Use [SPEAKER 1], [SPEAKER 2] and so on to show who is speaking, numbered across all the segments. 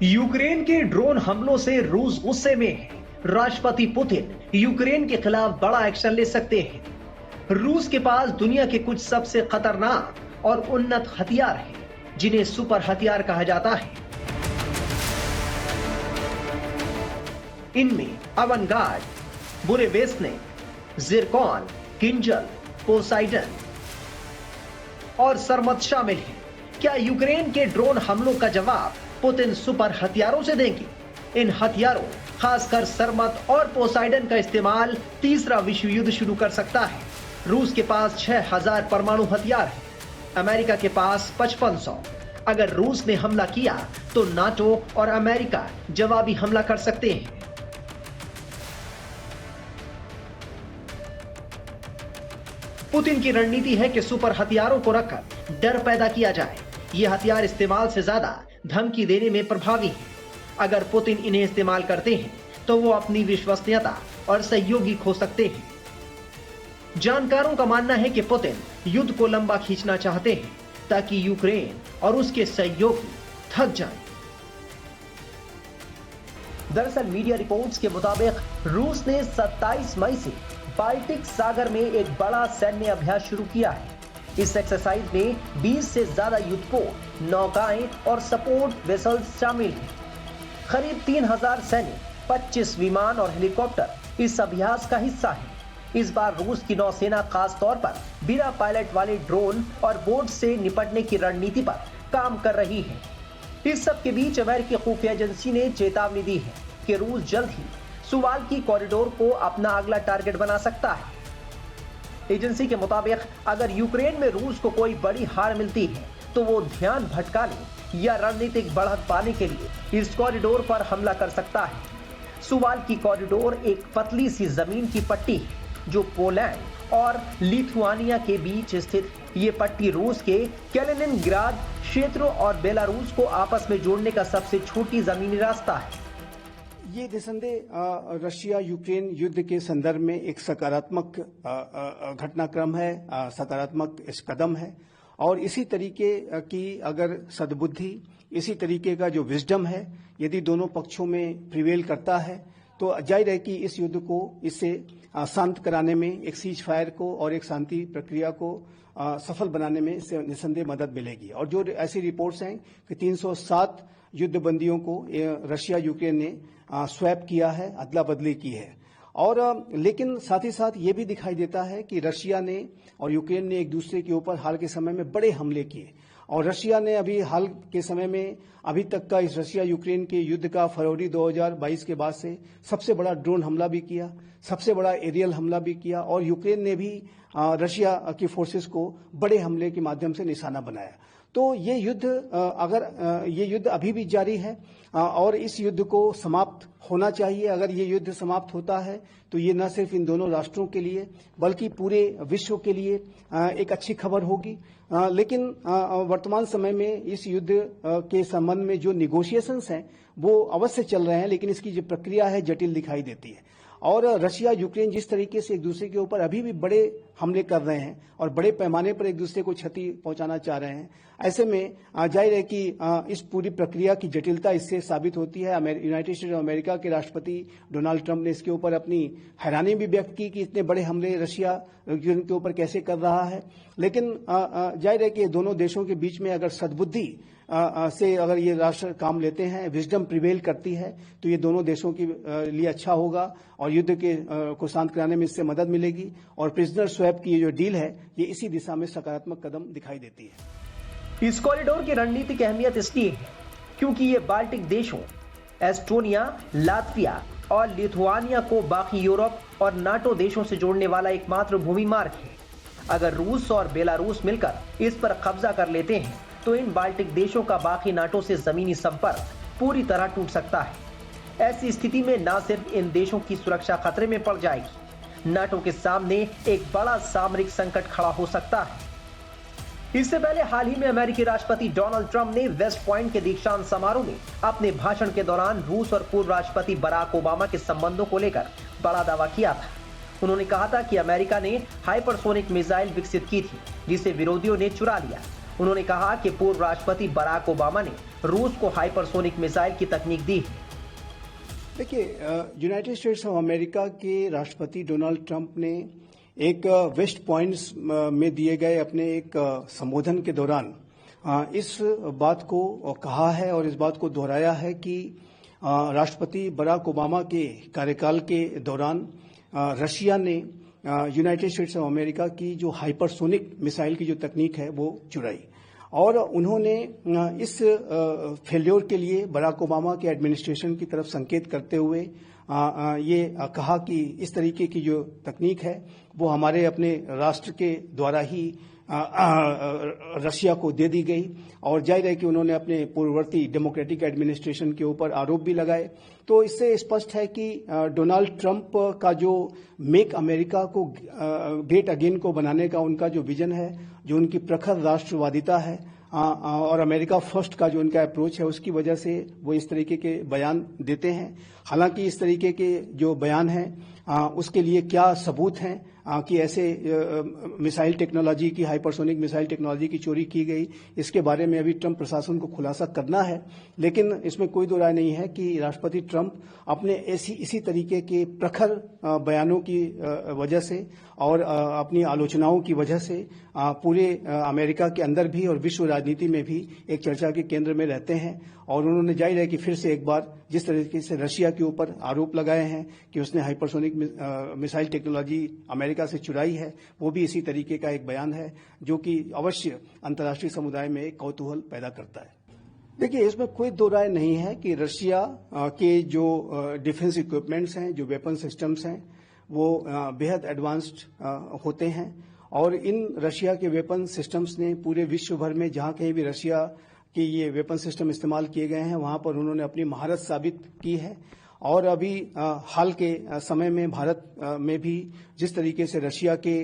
[SPEAKER 1] Ukraine के drone हमलों से रूस गुस्से में है। राष्ट्रपति पुतिन यूक्रेन के खिलाफ बड़ा एक्शन ले सकते हैं। रूस के पास दुनिया के कुछ सबसे खतरनाक और उन्नत हथियार हैं, जिन्हें सुपर हथियार कहा जाता है। इनमें अवनगार्ड, बुरेवेस्नेक, जिरकॉन, किंजल, पोसाइडन और सरमत शामिल हैं। क्या यूक्रेन के ड्रोन हमलों का जवाब पुतिन सुपर हथियारों से देंगे? इन हथियारों, खासकर सरमत और पोसाइडन का इस्तेमाल तीसरा विश्व युद्ध शुरू कर सकता है। रूस के पास 6000 परमाणु हथियार हैं, अमेरिका के पास 5500। अगर रूस ने हमला किया तो नाटो और अमेरिका जवाबी हमला कर सकते हैं। पुतिन की रणनीति है कि सुपर हथियारों को रखकर डर पैदा किया जाए। ये हथियार इस्तेमाल से ज्यादा धमकी देने में प्रभावी है। अगर पुतिन इन्हें इस्तेमाल करते हैं तो वो अपनी विश्वसनीयता और सहयोगी खो सकते हैं। जानकारों का मानना है कि पुतिन युद्ध को लंबा खींचना चाहते हैं ताकि यूक्रेन और उसके सहयोगी थक जाएं। दरअसल मीडिया रिपोर्ट्स के मुताबिक रूस ने 27 मई से बाल्टिक सागर में एक बड़ा सैन्य अभ्यास शुरू किया है। इस एक्सरसाइज में 20 से ज्यादा युद्धपोत, नौकाएं और सपोर्ट वेसल्स शामिल हैं। करीब 3000 सैनिक, 25 विमान और हेलीकॉप्टर इस अभ्यास का हिस्सा है। इस बार रूस की नौसेना खास तौर पर बिना पायलट वाले ड्रोन और बोट से निपटने की रणनीति पर काम कर रही है। इस सब के बीच अमेरिकी खुफिया एजेंसी ने चेतावनी दी है कि रूस जल्द ही सुवाल्की कॉरिडोर को अपना अगला टारगेट बना सकता है। एजेंसी के मुताबिक अगर यूक्रेन में रूस को कोई बड़ी हार मिलती है तो वो ध्यान भटकाने या रणनीतिक बढ़त पाने के लिए इस कॉरिडोर पर हमला कर सकता है। सुवाल्की कॉरिडोर एक पतली सी जमीन की पट्टी है जो पोलैंड और लिथुआनिया के बीच स्थित है। ये पट्टी रूस के कैलिनिनग्राद क्षेत्रों और बेलारूस को आपस में जोड़ने का सबसे छोटी जमीनी रास्ता है।
[SPEAKER 2] ये निसंदेह रशिया यूक्रेन युद्ध के संदर्भ में एक सकारात्मक घटनाक्रम है, सकारात्मक इस कदम है। और इसी तरीके की अगर सद्बुद्धि, इसी तरीके का जो विजडम है, यदि दोनों पक्षों में प्रिवेल करता है तो जाहिर है कि इस युद्ध को इससे शांत कराने में, एक सीज फायर को और एक शांति प्रक्रिया को सफल बनाने में इससे निसंदेह मदद मिलेगी। और जो ऐसी रिपोर्ट्स हैं कि 307 युद्ध बंदियों को रशिया यूक्रेन ने स्वैप किया है, अदला बदली की है। और लेकिन साथ ही साथ ये भी दिखाई देता है कि रशिया ने और यूक्रेन ने एक दूसरे के ऊपर हाल के समय में बड़े हमले किए। और रशिया ने अभी हाल के समय में अभी तक का इस रशिया यूक्रेन के युद्ध का फरवरी 2022 के बाद से सबसे बड़ा ड्रोन हमला भी किया, सबसे बड़ा एरियल हमला भी किया। और यूक्रेन ने भी रशिया की फोर्सेस को बड़े हमले के माध्यम से निशाना बनाया। तो ये युद्ध अभी भी जारी है और इस युद्ध को समाप्त होना चाहिए। अगर ये युद्ध समाप्त होता है तो ये न सिर्फ इन दोनों राष्ट्रों के लिए बल्कि पूरे विश्व के लिए एक अच्छी खबर होगी। लेकिन वर्तमान समय में इस युद्ध के संबंध में जो निगोशिएशंस हैं वो अवश्य चल रहे हैं, लेकिन इसकी जो प्रक्रिया है जटिल दिखाई देती है। और रशिया यूक्रेन जिस तरीके से एक दूसरे के ऊपर अभी भी बड़े हमले कर रहे हैं और बड़े पैमाने पर एक दूसरे को क्षति पहुंचाना चाह रहे हैं, ऐसे में जाहिर है कि इस पूरी प्रक्रिया की जटिलता इससे साबित होती है। यूनाइटेड स्टेट्स ऑफ अमेरिका के राष्ट्रपति डोनाल्ड ट्रंप ने इसके ऊपर अपनी हैरानी भी व्यक्त की कि इतने बड़े हमले रशिया यूक्रेन के ऊपर कैसे कर रहा है। लेकिन जाहिर है कि दोनों देशों के बीच में अगर सद्बुद्धि से अगर ये राष्ट्र काम लेते हैं, विजडम प्रिवेल करती है, तो ये दोनों देशों के लिए अच्छा होगा और युद्ध के को शांत कराने में इससे मदद मिलेगी। और प्रिजनर स्वैप की जो डील है ये इसी दिशा में सकारात्मक कदम दिखाई देती है।
[SPEAKER 1] इस कॉरिडोर की रणनीतिक अहमियत इसलिए है क्योंकि ये बाल्टिक देशों एस्टोनिया, लातविया और लिथुआनिया को बाकी यूरोप और नाटो देशों से जोड़ने वाला एकमात्र भूमि मार्ग है। अगर रूस और बेलारूस मिलकर इस पर कब्जा कर लेते हैं तो इन बाल्टिक देशों का बाकी नाटो से जमीनी संपर्क पूरी तरह टूट सकता है। ऐसी स्थिति में न सिर्फ इन देशों की सुरक्षा खतरे में पड़ जाएगी, नाटो के सामने एक बड़ा सामरिक संकट खड़ा हो सकता है। इससे पहले हाल ही में अमेरिकी राष्ट्रपति डोनाल्ड ट्रंप ने वेस्ट पॉइंट के दीक्षांत समारोह में अपने भाषण के दौरान रूस और पूर्व राष्ट्रपति बराक ओबामा के संबंधों को लेकर बड़ा दावा किया था। उन्होंने कहा था कि अमेरिका ने हाइपरसोनिक मिसाइल विकसित की थी जिसे विरोधियों ने चुरा लिया उन्होंने कहा कि पूर्व राष्ट्रपति बराक ओबामा ने रूस को हाइपरसोनिक मिसाइल की तकनीक दी है।
[SPEAKER 2] देखिए, यूनाइटेड स्टेट्स ऑफ अमेरिका के राष्ट्रपति डोनाल्ड ट्रंप ने एक वेस्ट पॉइंट्स में दिए गए अपने एक संबोधन के दौरान इस बात को कहा है और इस बात को दोहराया है कि राष्ट्रपति बराक ओबामा के कार्यकाल के दौरान रशिया ने यूनाइटेड स्टेट्स ऑफ अमेरिका की जो हाइपरसोनिक मिसाइल की जो तकनीक है वो चुराई और उन्होंने इस फेल्योर के लिए बराक ओबामा के एडमिनिस्ट्रेशन की तरफ संकेत करते हुए ये कहा कि इस तरीके की जो तकनीक है वो हमारे अपने राष्ट्र के द्वारा ही रशिया को दे दी गई और जाहिर है कि उन्होंने अपने पूर्ववर्ती डेमोक्रेटिक एडमिनिस्ट्रेशन के ऊपर आरोप भी लगाए। तो इससे स्पष्ट है कि डोनाल्ड ट्रंप का जो मेक अमेरिका को ग्रेट अगेन को बनाने का उनका जो विजन है, जो उनकी प्रखर राष्ट्रवादिता है और अमेरिका फर्स्ट का जो उनका अप्रोच है, उसकी वजह से वो इस तरीके के बयान देते हैं। हालांकि इस तरीके के जो बयान हैं उसके लिए क्या सबूत हैं कि ऐसे मिसाइल टेक्नोलॉजी की, हाइपरसोनिक मिसाइल टेक्नोलॉजी की चोरी की गई, इसके बारे में अभी ट्रंप प्रशासन को खुलासा करना है। लेकिन इसमें कोई दो राय नहीं है कि राष्ट्रपति ट्रंप अपने इसी तरीके के प्रखर बयानों की वजह से और अपनी आलोचनाओं की वजह से पूरे अमेरिका के अंदर भी और विश्व राजनीति में भी एक चर्चा के केंद्र में रहते हैं। और उन्होंने जाहिर है कि फिर से एक बार जिस तरीके से रशिया के ऊपर आरोप लगाए हैं कि उसने हाइपरसोनिक मिसाइल टेक्नोलॉजी अमेरिका से चुराई है, वो भी इसी तरीके का एक बयान है जो कि अवश्य अंतर्राष्ट्रीय समुदाय में एक कौतूहल पैदा करता है। देखिए, इसमें कोई दो राय नहीं है कि रशिया के जो डिफेंस इक्विपमेंट्स हैं, जो वेपन सिस्टम्स हैं, वो बेहद एडवांस्ड होते हैं और इन रशिया के वेपन सिस्टम्स ने पूरे विश्व भर में जहां कहीं भी रशिया के ये वेपन सिस्टम इस्तेमाल किए गए हैं वहां पर उन्होंने अपनी महारत साबित की है। और अभी हाल के समय में भारत में भी जिस तरीके से रशिया के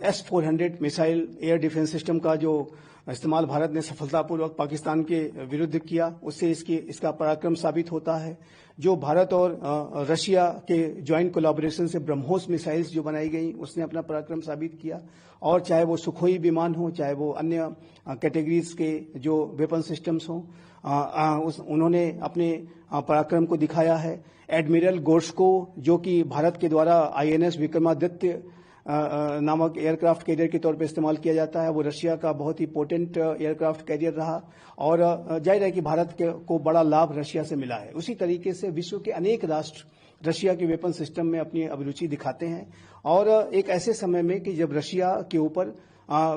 [SPEAKER 2] S-400 missile air defence system का जो इस्तेमाल भारत ने सफलतापूर्वक पाकिस्तान के विरुद्ध किया, उससे इसका पराक्रम साबित होता है। जो भारत और रशिया के ज्वाइंट कोलैबोरेशन से ब्रह्मोस मिसाइल्स जो बनाई गई, उसने अपना पराक्रम साबित किया। और चाहे वो सुखोई विमान हो, चाहे वो अन्य कैटेगरीज के जो वेपन सिस्टम्स हों, उन्होंने अपने पराक्रम को दिखाया है। एडमिरल गोर्स्को, जो कि भारत के द्वारा INS विक्रमादित्य नामक एयरक्राफ्ट कैरियर के तौर पर इस्तेमाल किया जाता है, वो रशिया का बहुत ही पोटेंट एयरक्राफ्ट कैरियर रहा और जाहिर है कि भारत को बड़ा लाभ रशिया से मिला है। उसी तरीके से विश्व के अनेक राष्ट्र रशिया के वेपन सिस्टम में अपनी अभिरुचि दिखाते हैं और एक ऐसे समय में कि जब रशिया के ऊपर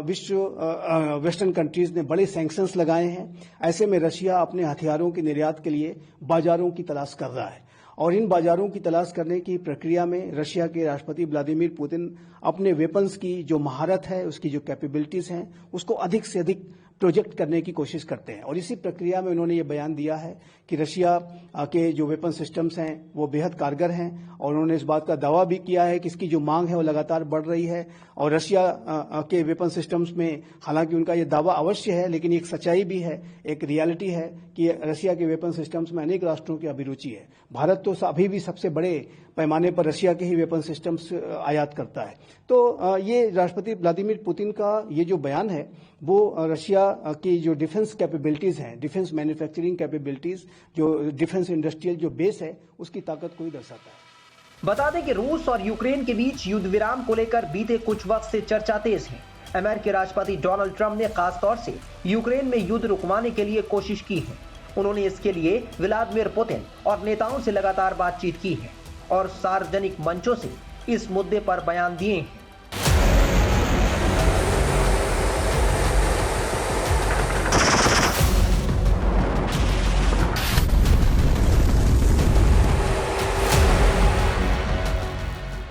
[SPEAKER 2] वेस्टर्न कंट्रीज ने बड़े सैंक्शंस लगाए हैं, ऐसे में रशिया अपने हथियारों के निर्यात के लिए बाजारों की तलाश कर रहा है और इन बाजारों की तलाश करने की प्रक्रिया में रशिया के राष्ट्रपति व्लादिमीर पुतिन अपने वेपन्स की जो महारत है, उसकी जो कैपेबिलिटीज हैं, उसको अधिक से अधिक प्रोजेक्ट करने की कोशिश करते हैं। और इसी प्रक्रिया में उन्होंने ये बयान दिया है कि रशिया के जो वेपन सिस्टम्स हैं वो बेहद कारगर हैं और उन्होंने इस बात का दावा भी किया है कि इसकी जो मांग है वो लगातार बढ़ रही है। और रशिया के वेपन सिस्टम्स में हालांकि उनका ये दावा अवश्य है, लेकिन एक सच्चाई भी है, एक रियलिटी है कि रशिया के वेपन सिस्टम्स में अनेक राष्ट्रों की अभिरुचि है। भारत तो अभी भी सबसे बड़े पैमाने पर रशिया के ही वेपन सिस्टम्स आयात करता है। तो ये राष्ट्रपति व्लादिमीर पुतिन का ये जो बयान है वो रशिया की जो डिफेंस कैपेबिलिटीज हैं, डिफेंस मैन्युफैक्चरिंग कैपेबिलिटीज, जो डिफेंस इंडस्ट्रियल जो बेस है, उसकी ताकत को ही दर्शाता है।
[SPEAKER 1] बता दें कि रूस और यूक्रेन के बीच युद्ध विराम को लेकर बीते कुछ वक्त से चर्चा तेज है। अमेरिकी राष्ट्रपति डोनाल्ड ट्रंप ने खासतौर से यूक्रेन में युद्ध रुकवाने के लिए कोशिश की है। उन्होंने इसके लिए व्लादिमीर पुतिन और नेताओं से लगातार बातचीत की है और सार्वजनिक मंचों से इस मुद्दे पर बयान दिए हैं।